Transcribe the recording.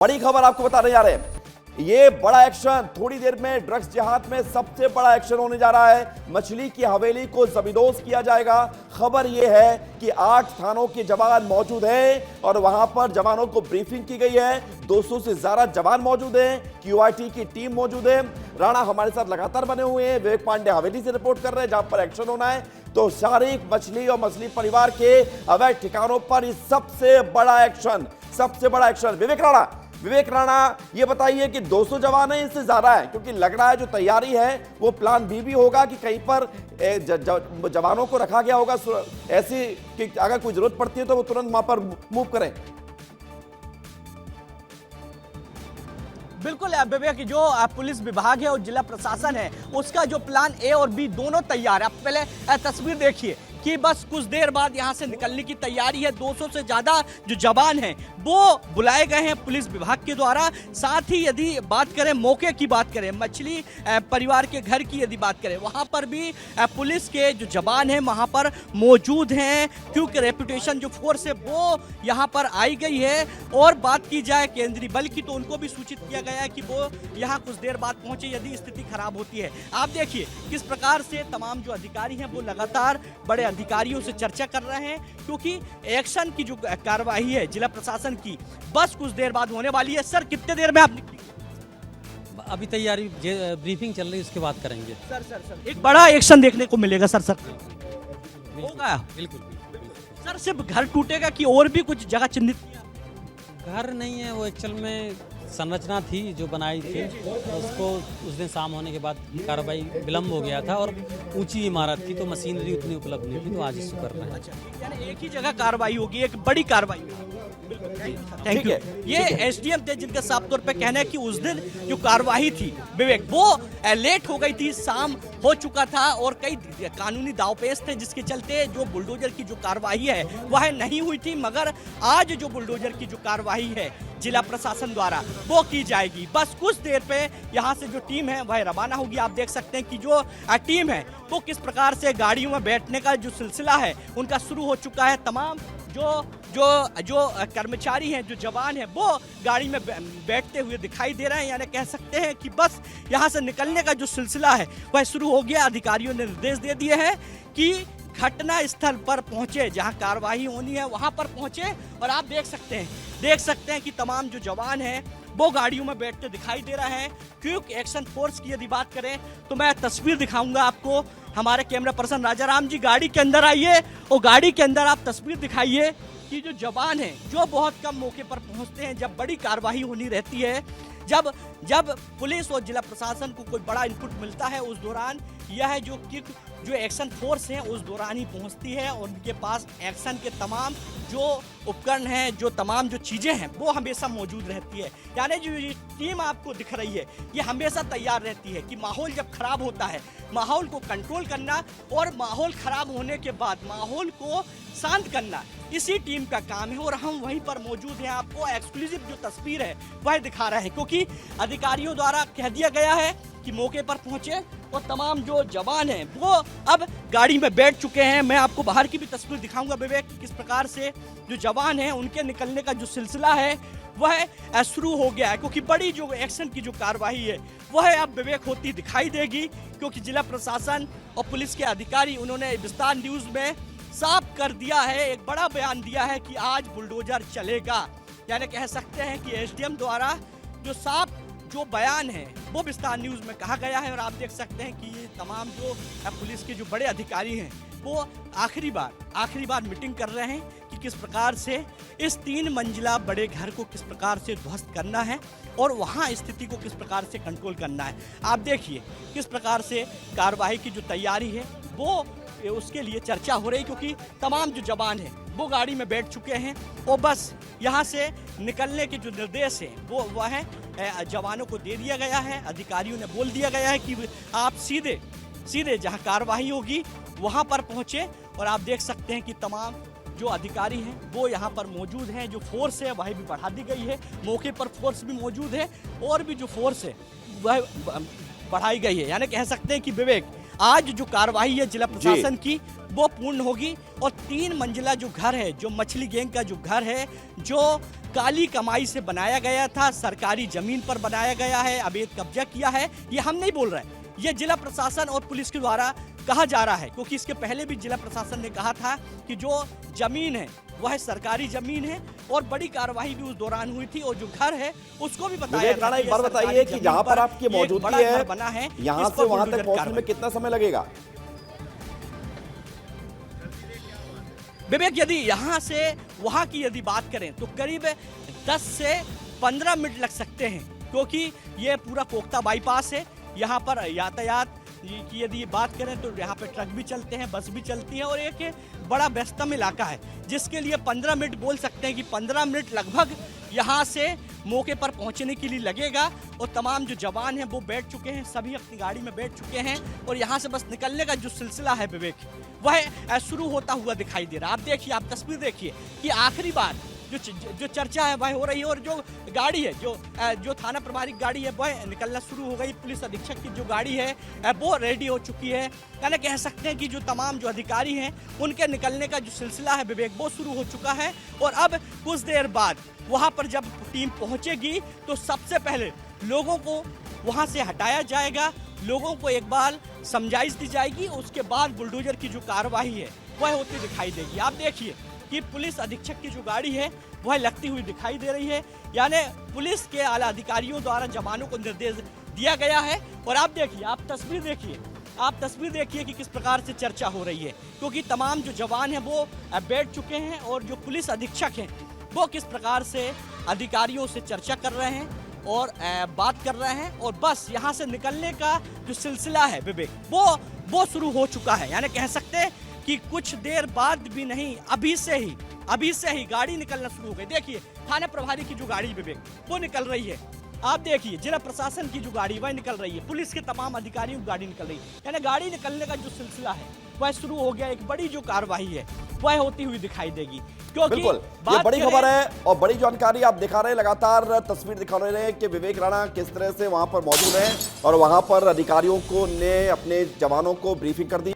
बड़ी खबर आपको बताने जा रहे हैं। ये बड़ा एक्शन, थोड़ी देर में ड्रग्स जिहाद में सबसे बड़ा एक्शन होने जा रहा है। मछली की हवेली को जबरदोज किया जाएगा। खबर यह है कि 8 थानों के जवान मौजूद हैं और वहां पर जवानों को ब्रीफिंग की गई है। 200 से ज्यादा जवान मौजूद हैं, QRT की टीम मौजूद है। राणा हमारे साथ लगातार बने हुए हैं, विवेक पांडे हवेली से रिपोर्ट कर रहे हैं जहां पर एक्शन होना है। तो शारीरिक मछली और मछली परिवार के अवैध ठिकानों पर इस सबसे बड़ा एक्शन। विवेक राणा, ये बताइए कि 200 जवान है, इससे ज्यादा है? क्योंकि लग रहा है जो तैयारी है वो प्लान बी होगा कि कहीं पर जवानों को रखा गया होगा ऐसी कि अगर कोई जरूरत पड़ती है तो वो तुरंत वहां पर मूव करें। बिल्कुल विवेक, जो पुलिस विभाग है और जिला प्रशासन है उसका जो प्लान ए और बी दोनों तैयार है। आप पहले तस्वीर देखिए कि बस कुछ देर बाद यहां से निकलने की तैयारी है। 200 से ज्यादा जो जवान हैं वो बुलाए गए हैं पुलिस विभाग के द्वारा। साथ ही यदि बात करें मौके की, बात करें मछली परिवार के घर की, यदि बात करें वहां पर भी पुलिस के जो जवान हैं वहां पर मौजूद हैं, क्योंकि रेपुटेशन जो फोर्स है वो यहां पर आई गई है। और बात की जाए केंद्रीय बल की तो उनको भी सूचित किया गया है कि वो यहां कुछ देर बाद पहुंचे यदि स्थिति खराब होती है। आप देखिए किस प्रकार से तमाम जो अधिकारी हैं वो लगातार बड़े अधिकारियों से चर्चा कर रहे हैं, क्योंकि एक्शन की जो कार्रवाई है जिला प्रशासन की बस कुछ देर बाद होने वाली है। सर, कितने देर में आप निकलेंगे? अभी तैयारी ब्रीफिंग चल रही है, उसके बाद करेंगे। सर एक बड़ा एक्शन देखने को मिलेगा। सर होगा बिल्कुल। सर, सिर्फ घर टूटेगा कि और भी कुछ जगह चिन्हित किया? घर नहीं है, वो एक्चुअल में संरचना थी जो बनाई थी, उसको उस दिन शाम होने के बाद कार्रवाई विलम्ब हो गया था और ऊंची इमारत थी तो मशीनरी उतनी उपलब्ध नहीं थी, तो आज इसको कर रहे हैं। यानी एक ही जगह कार्रवाई होगी, एक बड़ी कार्रवाई। Thank you. ये SDM थे जिनका साफ तौर पे कहना है कि उस दिन जो कार्रवाई थी विवेक वो लेट हो गई थी, शाम हो चुका था और कई कानूनी दावपेच थे जिसके चलते जो बुलडोजर की जो कार्रवाई है वह नहीं हुई थी। मगर आज जो बुलडोजर की जो कार्रवाई है जिला प्रशासन द्वारा वो की जाएगी। बस कुछ देर पे यहाँ से जो टीम है वह रवाना होगी। आप देख सकते हैं कि जो टीम है वो किस प्रकार से गाड़ियों में बैठने का जो सिलसिला है उनका शुरू हो चुका है। तमाम जो कर्मचारी हैं, जो जवान हैं वो गाड़ी में बैठते हुए दिखाई दे रहे हैं। यानी कह सकते हैं कि बस यहाँ से निकलने का जो सिलसिला है वह शुरू हो गया। अधिकारियों ने निर्देश दे दिए हैं कि घटना स्थल पर पहुंचे, जहां कार्रवाई होनी है वहां पर पहुंचे। और आप देख सकते हैं कि तमाम जो जवान हैं वो गाड़ियों में बैठते दिखाई दे रहे हैं। क्विक एक्शन फोर्स की यदि बात करें तो मैं तस्वीर दिखाऊंगा आपको। हमारे कैमरा पर्सन राजाराम जी गाड़ी के अंदर आइए और गाड़ी के अंदर आप तस्वीर दिखाइए कि जो जवान हैं जो बहुत कम मौके पर पहुंचते हैं जब बड़ी कार्रवाई होनी रहती है, जब पुलिस और जिला प्रशासन को कोई बड़ा इनपुट मिलता है उस दौरान यह जो एक्शन फोर्स है उस दौरान ही पहुंचती है और उनके पास एक्शन के तमाम जो उपकरण हैं, जो तमाम जो चीज़ें हैं वो हमेशा मौजूद रहती है। यानी जो ये टीम आपको दिख रही है ये हमेशा तैयार रहती है कि माहौल जब खराब होता है माहौल को कंट्रोल करना और माहौल खराब होने के बाद माहौल को शांत करना इसी टीम का काम है। और हम वहीं पर मौजूद हैं, आपको एक्सक्लूसिव जो तस्वीर है वह दिखा रहे हैं, क्योंकि अधिकारियों द्वारा कह दिया गया है कि मौके पर पहुंचे और तमाम जो जवान हैं वो अब गाड़ी में बैठ चुके हैं। मैं आपको बाहर की भी तस्वीर दिखाऊंगा विवेक, किस प्रकार से जो जवान हैं उनके निकलने का जो सिलसिला है वह शुरू हो गया है, क्योंकि बड़ी जो एक्शन की जो कार्रवाई है वह अब विवेक होती दिखाई देगी। क्योंकि जिला प्रशासन और पुलिस के अधिकारी उन्होंने विस्तार न्यूज में साफ कर दिया है, एक बड़ा बयान दिया है कि आज बुलडोजर चलेगा। यानी कह सकते हैं कि SDM द्वारा जो साफ जो बयान है वो विस्तार न्यूज में कहा गया है। और आप देख सकते हैं कि ये तमाम जो पुलिस के जो बड़े अधिकारी हैं वो आखिरी बार मीटिंग कर रहे हैं कि किस प्रकार से इस 3 मंजिला बड़े घर को किस प्रकार से ध्वस्त करना है और वहाँ स्थिति को किस प्रकार से कंट्रोल करना है। आप देखिए किस प्रकार से कार्रवाई की जो तैयारी है वो उसके लिए चर्चा हो रही, क्योंकि तमाम जो जवान हैं वो गाड़ी में बैठ चुके हैं और बस यहाँ से निकलने के जो निर्देश हैं वो वह जवानों को दे दिया गया है। अधिकारियों ने बोल दिया गया है कि आप सीधे जहाँ कार्रवाई होगी वहाँ पर पहुँचे। और आप देख सकते हैं कि तमाम जो अधिकारी हैं वो यहाँ पर मौजूद हैं। जो फोर्स है वह भी बढ़ा दी गई है, मौके पर फोर्स भी मौजूद है और भी जो फोर्स है वह बढ़ाई गई है। यानी कह सकते हैं कि विवेक आज जो कार्रवाई है जिला प्रशासन की वो पूर्ण होगी और 3 मंजिला जो घर है, जो मछली गैंग का जो घर है, जो काली कमाई से बनाया गया था, सरकारी जमीन पर बनाया गया है, अवैध कब्जा किया है, ये हम नहीं बोल रहे हैं, ये जिला प्रशासन और पुलिस के द्वारा कहा जा रहा है। क्योंकि इसके पहले भी जिला प्रशासन ने कहा था कि जो जमीन है वह सरकारी जमीन है और बड़ी कार्रवाई भी उस दौरान हुई थी और जो घर है उसको भी बताया राणा, एक बार बताइए कि जहां पर आपकी मौजूदगी है बना है, यहां से वहां तक पहुंचने में कितना समय लगेगा? विवेक, यदि यहाँ से वहाँ की यदि बात करें तो करीब 10 से 15 मिनट लग सकते हैं, क्योंकि ये पूरा कोकता बाईपास है। यहाँ पर यातायात की यदि बात करें तो यहाँ पे ट्रक भी चलते हैं, बस भी चलती है और एक बड़ा व्यस्तम इलाका है, जिसके लिए 15 मिनट बोल सकते हैं कि 15 मिनट लगभग यहाँ से मौके पर पहुँचने के लिए लगेगा। और तमाम जो जवान हैं वो बैठ चुके हैं, सभी अपनी गाड़ी में बैठ चुके हैं और यहाँ से बस निकलने का जो सिलसिला है विवेक, वह शुरू होता हुआ दिखाई दे रहा है। आप देखिए, आप तस्वीर देखिए कि आखिरी बार जो चर्चा है वह हो रही है और जो गाड़ी है, जो थाना प्रभारी गाड़ी है वह निकलना शुरू हो गई। पुलिस अधीक्षक की जो गाड़ी है वो रेडी हो चुकी है। यानी कह सकते हैं कि जो तमाम जो अधिकारी हैं उनके निकलने का जो सिलसिला है विवेक, वो शुरू हो चुका है। और अब कुछ देर बाद वहाँ पर जब टीम पहुँचेगी तो सबसे पहले लोगों को वहाँ से हटाया जाएगा, लोगों को एक बार समझाइश दी जाएगी, उसके बाद बुलडोजर की जो कार्रवाई है वह होती दिखाई देगी। आप देखिए कि पुलिस अधीक्षक की जो गाड़ी है वह लगती हुई दिखाई दे रही है, यानी पुलिस के आला अधिकारियों द्वारा जवानों को निर्देश दिया गया है। और आप देखिए, आप तस्वीर देखिए कि किस प्रकार से चर्चा हो रही है, क्योंकि तमाम जो जवान हैं वो बैठ चुके हैं और जो पुलिस अधीक्षक हैं वो किस प्रकार से अधिकारियों से चर्चा कर रहे हैं और बात कर रहे हैं। और बस यहाँ से निकलने का जो सिलसिला है विवेक, वो शुरू हो चुका है। यानी कह सकते हैं कि कुछ देर बाद भी नहीं, अभी से ही गाड़ी निकलना शुरू हो गई। देखिए, थाना प्रभारी की जो गाड़ी विवेक वो निकल रही है, आप देखिए जिला प्रशासन की जो गाड़ी वह निकल रही है, पुलिस के तमाम अधिकारियों की गाड़ी निकल रही है। यानी गाड़ी निकलने का जो सिलसिला है वह शुरू हो गया। एक बड़ी जो कार्रवाई है वह होती हुई दिखाई देगी, क्योंकि बिल्कुल ये बड़ी खबर है और बड़ी जानकारी आप दिखा रहे हैं, लगातार तस्वीर दिखा रहे हैं कि विवेक राणा किस तरह से वहां पर मौजूद हैं और वहां पर अधिकारियों को ने अपने जवानों को ब्रीफिंग कर दी।